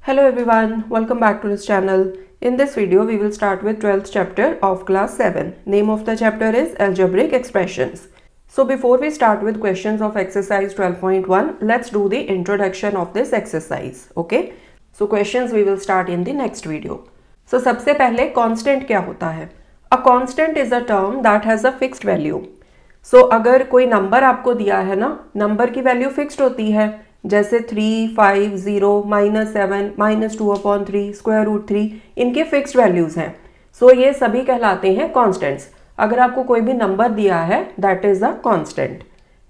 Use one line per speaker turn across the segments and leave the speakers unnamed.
Hello everyone, welcome back to this channel. In this video, we will start with 12th chapter of class 7. Name of the chapter is Algebraic Expressions. So before we start with questions of exercise 12.1, let's do the introduction of this exercise. Okay? So questions we will start in the next video. So सबसे पहले constant क्या होता है? A constant is a term that has a fixed value. So अगर कोई number आपको दिया है ना, नंबर की वैल्यू फिक्स्ड होती है, जैसे 3, 5, 0, -7, -2/3, √3, इनके फिक्स्ड वैल्यूज़ हैं. सो ये सभी कहलाते हैं कॉन्स्टेंट्स. अगर आपको कोई भी नंबर दिया है that is a constant.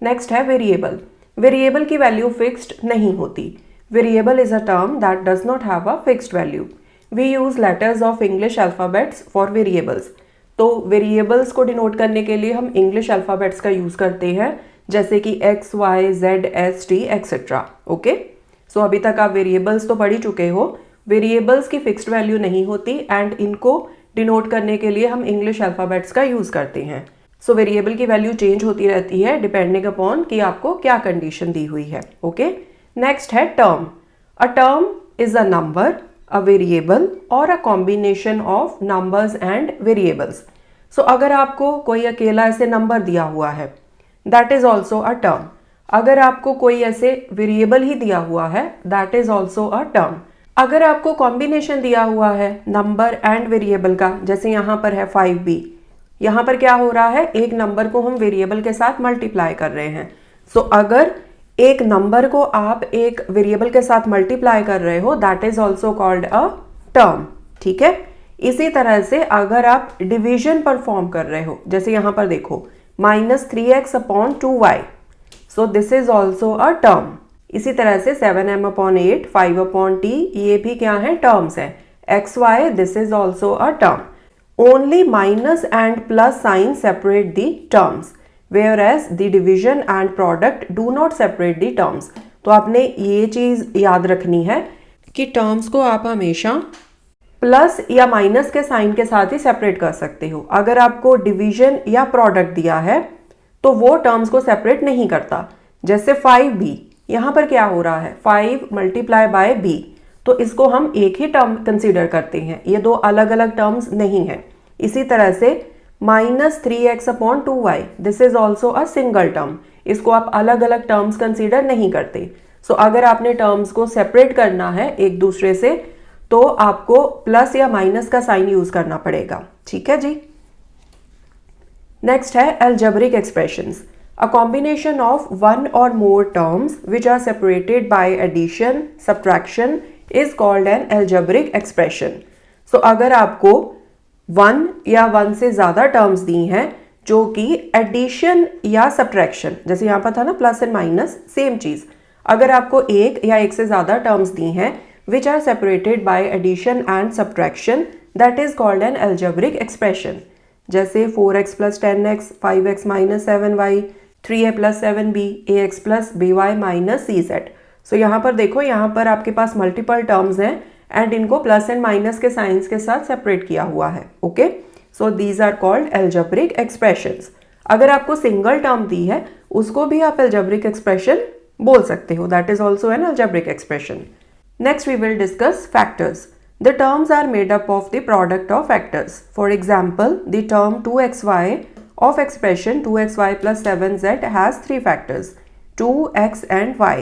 Next है वेरिएबल. वेरिएबल की वैल्यू फिक्स्ड नहीं होती. Variable is a term that does not have a fixed value. We use letters of English alphabets for variables. तो वेरिएबल्स को डिनोट करने के लिए हम इंग्लिश अल्फ़ाबेट्स का यूज़ करते हैं, जैसे कि X, Y, Z, S, T etcetera. Okay, so अभी तक आप वेरिएबल्स तो पढ़ ही चुके हो. वेरिएबल्स की फिक्स्ड वैल्यू नहीं होती एंड इनको डिनोट करने के लिए हम इंग्लिश अल्फ़ाबेट्स का यूज़ करते हैं. सो वेरिएबल की वैल्यू चेंज होती रहती है डिपेंडिंग अपॉन कि आपको क्या कंडीशन दी हुई है. ओके, नेक्स्ट है term. A term is a number, a variable और a combination of numbers and variables. So अगर आपको कोई अकेला ऐसे नंबर दिया हुआ है that is also a term. अगर आपको कोई ऐसे वेरिएबल ही दिया हुआ है that is also a term. अगर आपको कॉम्बिनेशन दिया हुआ है नंबर एंड वेरिएबल का, जैसे यहाँ पर है 5b, यहाँ पर क्या हो रहा है, एक नंबर को हम वेरिएबल के साथ मल्टीप्लाई कर रहे हैं. सो अगर एक नंबर को आप एक वेरिएबल के साथ मल्टीप्लाई कर रहे हो that is also called a term. ठीक है. इसी तरह से अगर आप डिवीजन परफॉर्म कर रहे हो, जैसे यहाँ पर देखो -3x/2y, so this is also a term. इसी तरह से 7m/8, 5/t, ये भी क्या है, टर्म्स है. xy, this is also a term. Only minus and plus sign separate the terms, whereas the division and product do not separate the terms. तो आपने ये चीज याद रखनी है कि टर्म्स को आप हमेशा प्लस या माइनस के साइन के साथ ही सेपरेट कर सकते हो. अगर आपको डिवीजन या प्रोडक्ट दिया है तो वो टर्म्स को सेपरेट नहीं करता. जैसे 5b, यहाँ पर क्या हो रहा है, 5 × b, तो इसको हम एक ही टर्म कंसीडर करते हैं, ये दो अलग अलग टर्म्स नहीं है. इसी तरह से -3x/2y, this is also a single term, इसको आप अलग अलग टर्म्स कंसीडर नहीं करते. सो अगर आपने टर्म्स को सेपरेट करना है एक दूसरे से तो आपको प्लस या माइनस का साइन यूज करना पड़ेगा. ठीक है जी. नेक्स्ट है algebraic expressions. A combination of one or more terms which are separated by addition subtraction is called an algebraic expression. So अगर आपको 1 या 1 से ज़्यादा टर्म्स दी हैं जो कि एडिशन या सब्ट्रैक्शन, जैसे यहाँ पर था ना प्लस एंड माइनस, सेम चीज़. अगर आपको एक या एक से ज़्यादा टर्म्स दी हैं which are separated by addition and subtraction, that is called an algebraic expression. जैसे 4x + 10x, 5x - 7y, 3a + 7b, ax + by - cz. सो यहाँ पर देखो, यहाँ पर आपके पास मल्टीपल टर्म्स हैं एंड इनको प्लस एंड माइनस के साइंस के साथ सेपरेट किया हुआ है. Okay, so these are called algebraic expressions. अगर आपको सिंगल टर्म दी है उसको भी आप algebraic expression बोल सकते हो, that is also an algebraic expression. Next we will discuss factors. The terms are made up of the product of factors. For example, the term 2xy of expression 2xy + 7z has 3 factors, 2, x and y.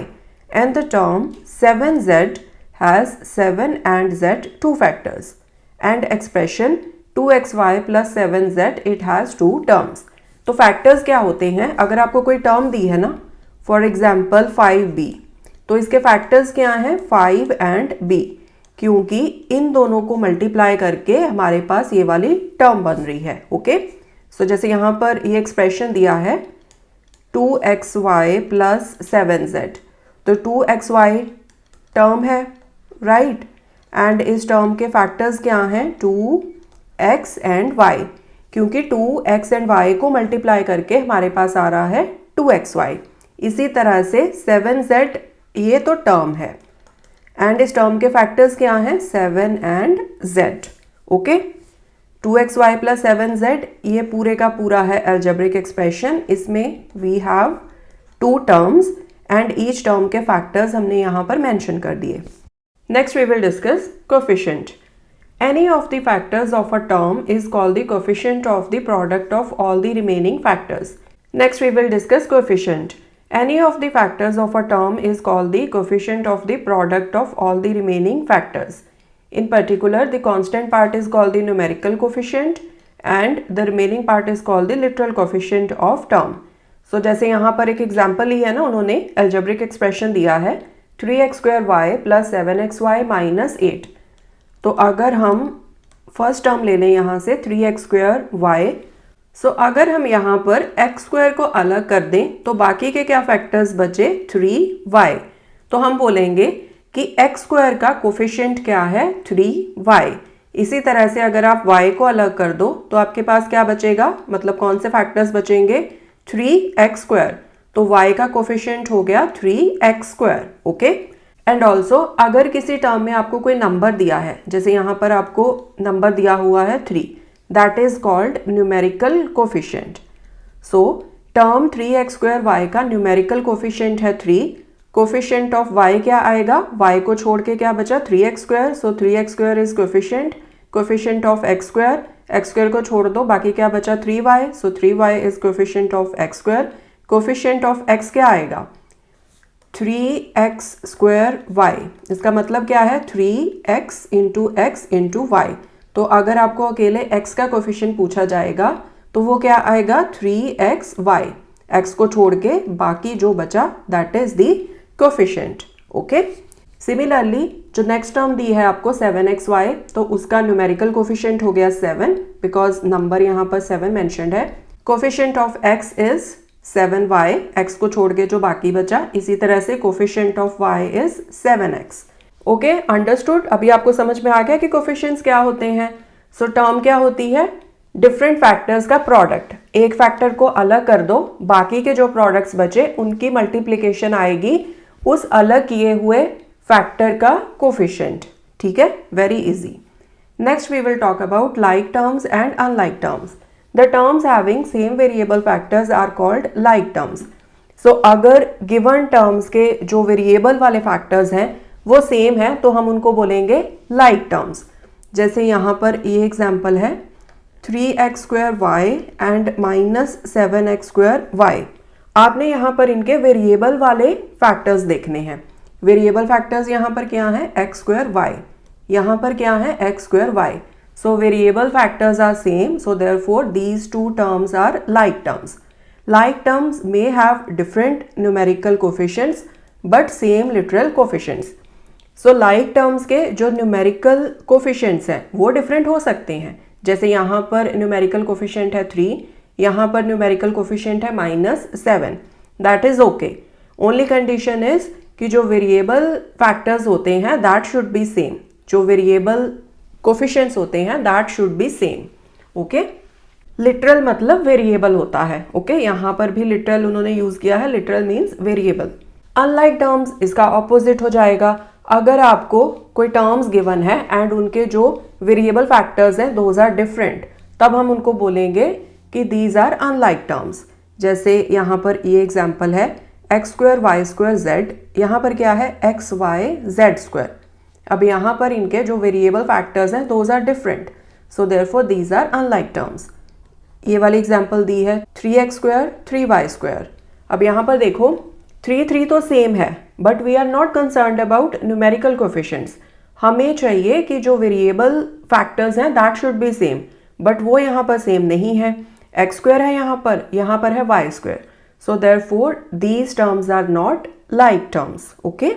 And the term 7z has 7 and z 2 factors. And expression 2xy + 7z it has 2 terms. तो factors क्या होते हैं, अगर आपको कोई term दी है ना, for example 5b, तो इसके फैक्टर्स क्या हैं, 5 एंड b, क्योंकि इन दोनों को मल्टीप्लाई करके हमारे पास ये वाली टर्म बन रही है. ओके, सो जैसे यहाँ पर ये एक्सप्रेशन दिया है 2xy + 7z, तो 2xy टर्म है, राइट, एंड इस टर्म के फैक्टर्स क्या हैं, 2x एंड y, क्योंकि 2x एंड y को मल्टीप्लाई करके हमारे पास आ रहा है 2xy. इसी तरह से 7z ये तो टर्म है एंड इस टर्म के फैक्टर्स क्या हैं, 7 and z. Okay, 2xy + 7z ये पूरे का पूरा है अलजेब्रिक एक्सप्रेशन. इसमें we have 2 terms and each term के फैक्टर्स हमने यहाँ पर मेंशन कर दिए. Next we will discuss coefficient. Any of the factors of a term is called the coefficient of the product of all the remaining factors. Next we will discuss coefficient. Any of the factors of a term is called the coefficient of the product of all the remaining factors. In particular, the constant part is called the numerical coefficient and the remaining part is called the literal coefficient of term. So जैसे यहाँ पर एक example ही है ना, उन्होंने algebraic expression दिया है 3x² plus 7xy minus 8. तो अगर हम फर्स्ट टर्म ले लें यहाँ से 3x²y, सो अगर हम यहाँ पर x² को अलग कर दें तो बाकी के क्या फैक्टर्स बचे 3y. तो हम बोलेंगे कि x² का कोफिशिएंट क्या है 3y. इसी तरह से अगर आप y को अलग कर दो तो आपके पास क्या बचेगा, मतलब कौन से फैक्टर्स बचेंगे 3x². तो y का कोफिशिएंट हो गया 3x². ओके. एंड ऑल्सो अगर किसी टर्म में आपको कोई नंबर दिया है, जैसे यहाँ पर आपको नंबर दिया हुआ है 3, that is called numerical coefficient. So term 3x²y का न्यूमेरिकल कोफिशिएंट है 3. कोफिशिएंट ऑफ y क्या आएगा, y को छोड़ के क्या बचा 3x². So 3x² is coefficient. Coefficient of x² को छोड़ दो, बाकी क्या बचा 3y. So 3y is coefficient of x². Coefficient of x क्या आएगा 3x²y. इसका मतलब क्या है 3x into x into y. तो अगर आपको अकेले x का कोफिशिएंट पूछा जाएगा तो वो क्या आएगा 3xy. x को छोड़ के बाकी जो बचा that is the coefficient. Okay. Similarly जो नेक्स्ट टर्म दी है आपको 7xy, तो उसका न्यूमेरिकल कोफिशिएंट हो गया 7 बिकॉज नंबर यहाँ पर 7 मेंशन्ड है. Coefficient of x is 7y, x को छोड़ के जो बाकी बचा. इसी तरह से coefficient of y is 7x. Okay, understood. अभी आपको समझ में आ गया कि कोफिशिएंट्स क्या होते हैं. सो टर्म क्या होती है, डिफरेंट फैक्टर्स का प्रोडक्ट. एक फैक्टर को अलग कर दो, बाकी के जो प्रोडक्ट्स बचे उनकी मल्टीप्लिकेशन आएगी उस अलग किए हुए फैक्टर का कोफिशिएंट. ठीक है, very easy. Next we will talk about like terms and unlike terms. The terms having same variable factors are called like terms. So अगर given terms के जो variable वाले factors हैं वो same हैं तो हम उनको बोलेंगे like terms. जैसे यहाँ पर ये example है 3x²y and minus 7x²y. आपने यहाँ पर इनके variable वाले factors देखने हैं. Variable factors यहाँ पर क्या है x²y, यहाँ पर क्या है x²y. So variable factors are same, so therefore these two terms are like terms. Like terms may have different numerical coefficients but same literal coefficients. So like terms के जो numerical coefficients हैं वो different हो सकते हैं. जैसे यहाँ पर numerical coefficient है 3, यहाँ पर numerical coefficient है -7. That is okay. Only condition is कि जो variable factors होते हैं that should be same. जो variable कोफिशिएंट्स होते हैं that should be same. Okay. Literal मतलब वेरिएबल होता है. ओके, यहाँ पर भी लिटरल उन्होंने यूज किया है. Literal means variable. Unlike terms इसका ऑपोजिट हो जाएगा. अगर आपको कोई टर्म्स गिवन है एंड उनके जो वेरिएबल फैक्टर्स हैं दोज आर डिफरेंट, तब हम उनको बोलेंगे कि दीज आर अनलाइक टर्म्स. जैसे यहाँ पर ये एग्जाम्पल है x² y² z. यहाँ पर क्या है x y z². अब यहाँ पर इनके जो वेरिएबल फैक्टर्स हैं those are different, so therefore these are unlike terms. ये वाली एग्जांपल दी है 3x² 3y². अब यहाँ पर देखो 3 तो सेम है but we are not concerned about numerical coefficients. हमें चाहिए कि जो वेरिएबल फैक्टर्स हैं that should be same, but वो यहाँ पर सेम नहीं है. x² है यहाँ पर है y². So therefore these terms are not like terms. Okay.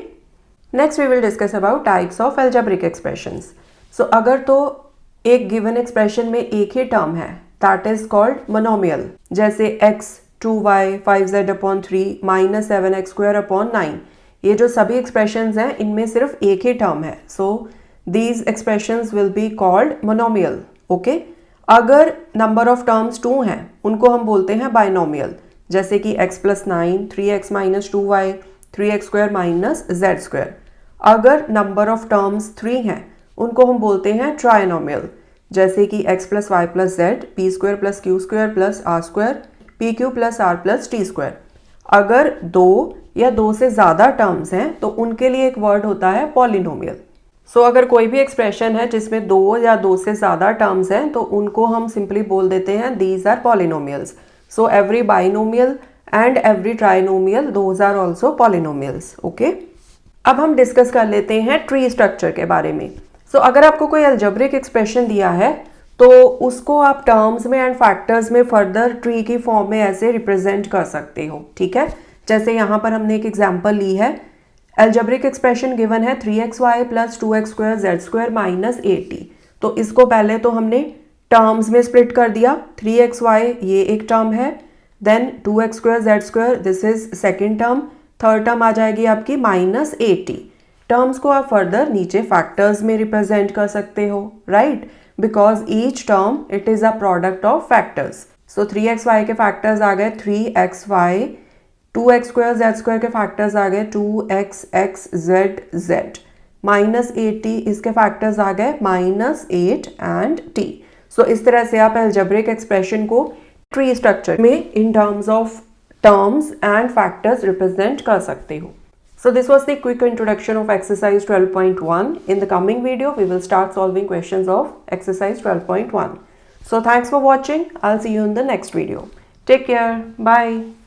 Next we will discuss about types of algebraic expressions. So अगर तो एक गिवन एक्सप्रेशन में एक ही टर्म है दैट इज कॉल्ड मोनोमियल. जैसे x 2y 5z/3 minus 7x²/9. ये जो सभी एक्सप्रेशंस हैं इनमें सिर्फ एक ही टर्म है. So these expressions will be called monomial. Okay. अगर नंबर ऑफ टर्म्स 2 हैं उनको हम बोलते हैं बाइनोमियल. जैसे कि x + 9 3x - 2y 3x² - z². अगर नंबर ऑफ टर्म्स 3 हैं उनको हम बोलते हैं ट्राइनोमियल. जैसे कि x + y + z p² + q² + r² pq + r + t². अगर 2 या 2 से ज़्यादा टर्म्स हैं तो उनके लिए एक वर्ड होता है पॉलिनोमियल. सो अगर कोई भी एक्सप्रेशन है जिसमें दो या दो से ज़्यादा टर्म्स हैं तो उनको हम सिंपली बोल देते हैं these are polynomials. So every binomial and every trinomial those are also polynomials. Okay, अब हम डिस्कस कर लेते हैं ट्री स्ट्रक्चर के बारे में. सो अगर आपको कोई अलजेब्रिक एक्सप्रेशन दिया है तो उसको आप टर्म्स में एंड फैक्टर्स में फर्दर ट्री की फॉर्म में ऐसे रिप्रेजेंट कर सकते हो. ठीक है, जैसे यहाँ पर हमने एक एग्जाम्पल ली है. अलजेब्रिक एक्सप्रेशन गिवन है 3xy plus 2x² z² minus 80. तो इसको पहले तो हमने टर्म्स में स्प्लिट कर दिया. 3xy ये एक टर्म है, then 2x² z² this is second term, third term आ जाएगी आपकी माइनस 80. टर्म्स को आप फर्दर नीचे फैक्टर्स में रिप्रेजेंट कर सकते हो, right, because each term it is a product of factors. So 3xy के फैक्टर्स आ गए 3xy, 2x² z² के फैक्टर्स आ गए 2xx z, माइनस 80 इसके फैक्टर्स आ गए माइनस 8 एंड t. सो इस तरह से आप अलजेब्रिक एक्सप्रेशन को ट्री स्ट्रक्चर में in terms of terms and factors represent कर सकते हो. So this was the quick introduction of exercise 12.1. In the coming video, we will start solving questions of exercise 12.1. So thanks for watching. I'll see you in the next video. Take care. Bye.